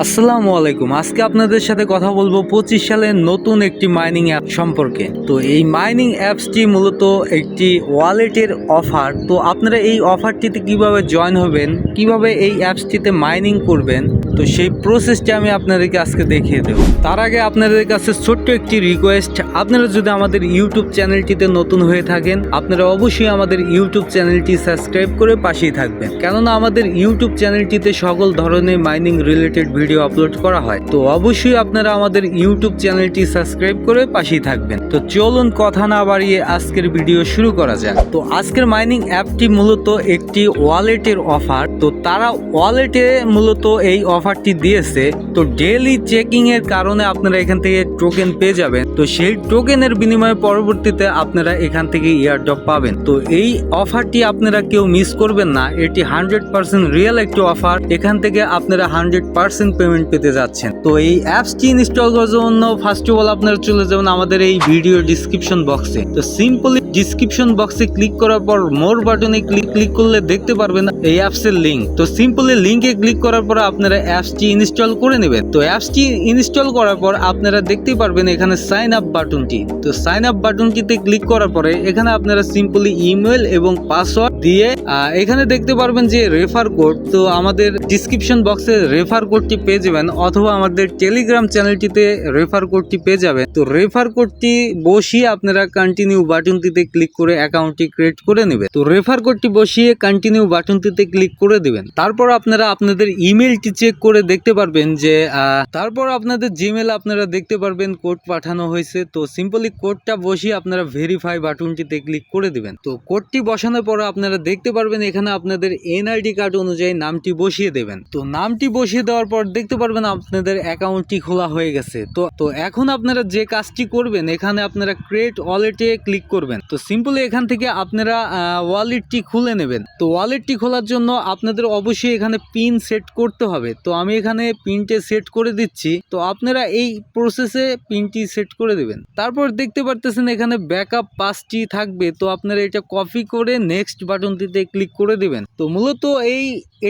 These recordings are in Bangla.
আসসালামু আলাইকুম। আজকে আপনাদের সাথে কথা বলবো 25 সালের নতুন একটি মাইনিং অ্যাপ সম্পর্কে। তো এই মাইনিং অ্যাপসটি মূলত একটি ওয়ালেটের অফার। তো আপনারা এই অফারটিতে কিভাবে জয়েন হবেন, কিভাবে এই অ্যাপসটিতে মাইনিং করবেন, তো সেই প্রসেসটি আমি আপনাদেরকে আজকে দেখিয়ে দেব। তার আগে আপনাদের কাছে ছোট্ট একটি রিকোয়েস্ট, আপনারা যদি আমাদের ইউটিউব চ্যানেলটিতে নতুন হয়ে থাকেন, আপনারা অবশ্যই আমাদের ইউটিউব চ্যানেলটি সাবস্ক্রাইব করে পাশেই থাকবেন, কেননা আমাদের ইউটিউব চ্যানেলটিতে সকল ধরনের মাইনিং রিলেটেড ভিডিও আপলোড করা হয়। তো অবশ্যই আপনারা আমাদের ইউটিউব চ্যানেলটি সাবস্ক্রাইব করে পাশেই থাকবেন। তো চলুন কথা না বাড়িয়ে আজকের ভিডিও শুরু করা যাক। তো আজকের মাইনিং অ্যাপটি মূলত একটি ওয়ালেটের অফার। তো তারা ওয়ালেটে মূলত এই অফারটি দিয়েছে। তো ডেইলি চেকিং এর কারণে আপনারা এখান থেকে টোকেন পেয়ে যাবেন। তো সেই টোকেনের বিনিময়ে পরবর্তীতে আপনারা এখান থেকে ইয়ারড্রপ পাবেন। তো এই অফারটি আপনারা কেউ মিস করবেন না। এটি 100% রিয়েল একটি অফার। এখান থেকে আপনারা 100% পেমেন্ট পেতে যাচ্ছেন। তো এই অ্যাপসটি ইনস্টল করার জন্য ফার্স্ট অফ অল আপনারা চলে যাবেন আমাদের এই ভিডিও ডিসক্রিপশন বক্সে। তো সিম্পলি ডিসক্রিপশন বক্সে ক্লিক করার পর মোর বাটনে ক্লিক করলে দেখতে পারবেন এই অ্যাপসের লিঙ্ক। তো সিম্পলি লিঙ্কে ক্লিক করার পর আপনারা অ্যাপসটি ইনস্টল করে নেবেন। তো অ্যাপসটি ইনস্টল করার পর আপনারা দেখতে পারবেন এখানে সাইন আপ বাটনটি। তো সাইন আপ বাটনটিতে ক্লিক করার পরে এখানে আপনারা সিম্পলি ইমেল এবং পাসওয়ার্ড দিয়ে এখানে দেখতে পারবেন যে রেফার কোড। তো আমাদের ডিসক্রিপশন বক্সে রেফার কোডটি পেয়ে যাবেন, অথবা আমাদের টেলিগ্রাম চ্যানেলটিতে রেফার কোডটি পেয়ে যাবেন। তো রেফার কোডটি বসিয়ে আপনারা কন্টিনিউ বাটনটিতে ক্লিক করে অ্যাকাউন্টটি ক্রিয়েট করে নেবেন। তো রেফার কোডটি বসিয়ে কন্টিনিউ বাটনটিতে ক্লিক করে দিবেন। তারপর আপনারা আপনাদের ইমেলটি চেক করে দেখতে পারবেন যে তারপর আপনাদের জিমেল আপনারা দেখতে পারবেন কোড পাঠানো হয়েছে। তো সিম্পলি কোডটা বসিয়ে আপনারা ভেরিফাই বাটনটিতে ক্লিক করে দিবেন। তো কোডটি বসানোর পর আপনারা দেখতে পারবেন এখানে আপনাদের এনআইডি কার্ড অনুযায়ী নামটি বসিয়ে দেবেন। তো নামটি বসিয়ে দেওয়ার পর দেখতে পারবেন আপনাদের অ্যাকাউন্টটি খোলা হয়ে গেছে। তো এখন আপনারা যে কাজটি করবেন, এখানে আপনারা ক্রিয়েট ওয়ালেটে ক্লিক করবেন। তো সিম্পলি এখান থেকে আপনারা ওয়ালেটটি খুলে নেবেন। তো ওয়ালেটটি খোলার জন্য আপনাদের অবশ্যই এখানে পিন সেট করতে হবে। তো আমি এখানে পিনটি সেট করে দিচ্ছি। তো আপনারা এই প্রসেসে পিনটি সেট করে দেবেন। তারপর দেখতে পারতেছেন এখানে ব্যাকআপ পাসটি থাকবে। তো আপনারা এটা কপি করে নেক্সট বাটনটিতে ক্লিক করে দিবেন। তো মূলত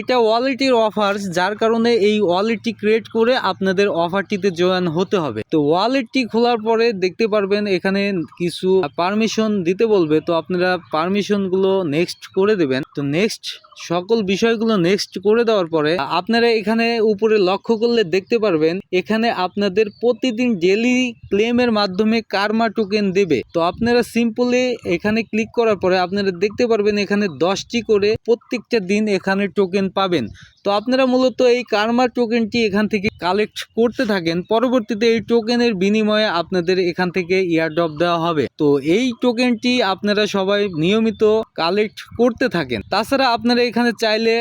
এটা ওয়ালেটের অফার, যার কারণে এই ওয়ালেটটি ক্রিয়েট করে আপনাদের অফারটিতে জয়েন হতে হবে। তো ওয়ালেটটি খোলার পরে দেখতে পারবেন এখানে কিছু পারমিশন দিতে বলবে। তো আপনারা পারমিশনগুলো নেক্সট করে দেবেন। তো নেক্সট সকল বিষয়গুলো নেক্সট করে দেওয়ার পরে আপনারা এখানে উপরে লক্ষ্য করলে দেখতে পারবেন এখানে আপনাদের প্রতিদিন ডেইলি ক্লেমের মাধ্যমে কার্মা টোকেন দেবে। তো আপনারা সিম্পলি এখানে ক্লিক করার পরে আপনারা দেখতে পারবেন এখানে 10টি করে প্রত্যেকটা দিন এখানে টোকেন পাবেন। তো আপনারা মূলত এই কার্মা টোকেনটি এখান থেকে কালেক্ট করতে থাকেন। পরবর্তীতে এই টোকেনের বিনিময়ে আপনাদের এখান থেকে ইয়ারড্রপ দেওয়া হবে। তো এই টোকেনটি আপনারা সবাই নিয়মিত কালেক্ট করতে থাকেন। তাছাড়া আপনারা এখানে চাইলে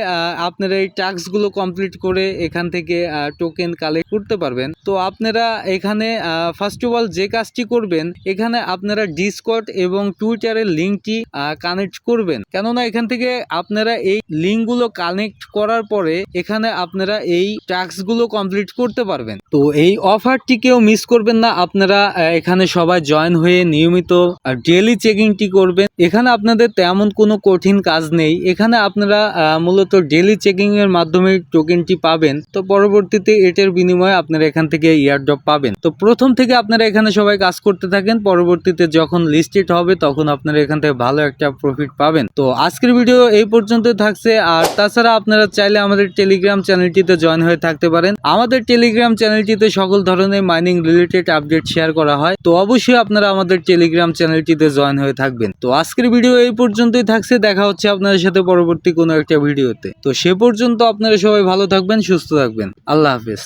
আপনারা এই টাস্কগুলো কমপ্লিট করে এখান থেকে টোকেন কালেক্ট করতে পারবেন। তো আপনারা এখানে ফার্স্ট অফ অল যে কাজটি করবেন, এখানে আপনারা ডিসকর্ড এবং টুইটারের লিঙ্কটি কানেক্ট করবেন, কেননা এখান থেকে আপনারা এই লিঙ্কগুলো কানেক্ট করার পরে এখানে আপনারা এই টাস্কগুলো কমপ্লিট করতে পারবেন। তো এই অফারটি কেউ মিস করবেন না। আপনারা এখানে সবাই জয়েন হয়ে নিয়মিত ডেইলি চেকিংটি করবেন। এখানে আপনাদের তেমন কোনো কঠিন কাজ নেই। এখানে আপনারা মূলত ডেইলি চেকিং এর মাধ্যমে টোকেনটি পাবেন। তো পরবর্তীতে এটার বিনিময়ে আপনারা এখান থেকে ইয়ারড্রপ পাবেন। তো প্রথম থেকে আপনারা এখানে সবাই কাজ করতে থাকেন। পরবর্তীতে যখন লিস্টেড হবে তখন আপনারা এখান থেকে ভালো একটা প্রফিট পাবেন। তো আজকের ভিডিও এই পর্যন্ত থাকছে। আর তাছাড়া আপনারা চাইলে আমাদের টেলিগ্রাম চ্যানেলটিতে জয়েন হয়ে থাকতে পারেন। আমাদের টেলিগ্রাম চ্যানেলটিতে সকল ধরনের মাইনিং রিলেটেড আপডেট শেয়ার করা হয়। তো অবশ্যই আপনারা আমাদের টেলিগ্রাম চ্যানেলটিতে জয়েন হয়ে থাকবেন। তো আজকের ভিডিও এই পর্যন্তই থাকছে। দেখা হচ্ছে আপনাদের সাথে পরবর্তী কোনো একটা ভিডিওতে। তো সে পর্যন্ত আপনারা সবাই ভালো থাকবেন, সুস্থ থাকবেন। আল্লাহ হাফেজ।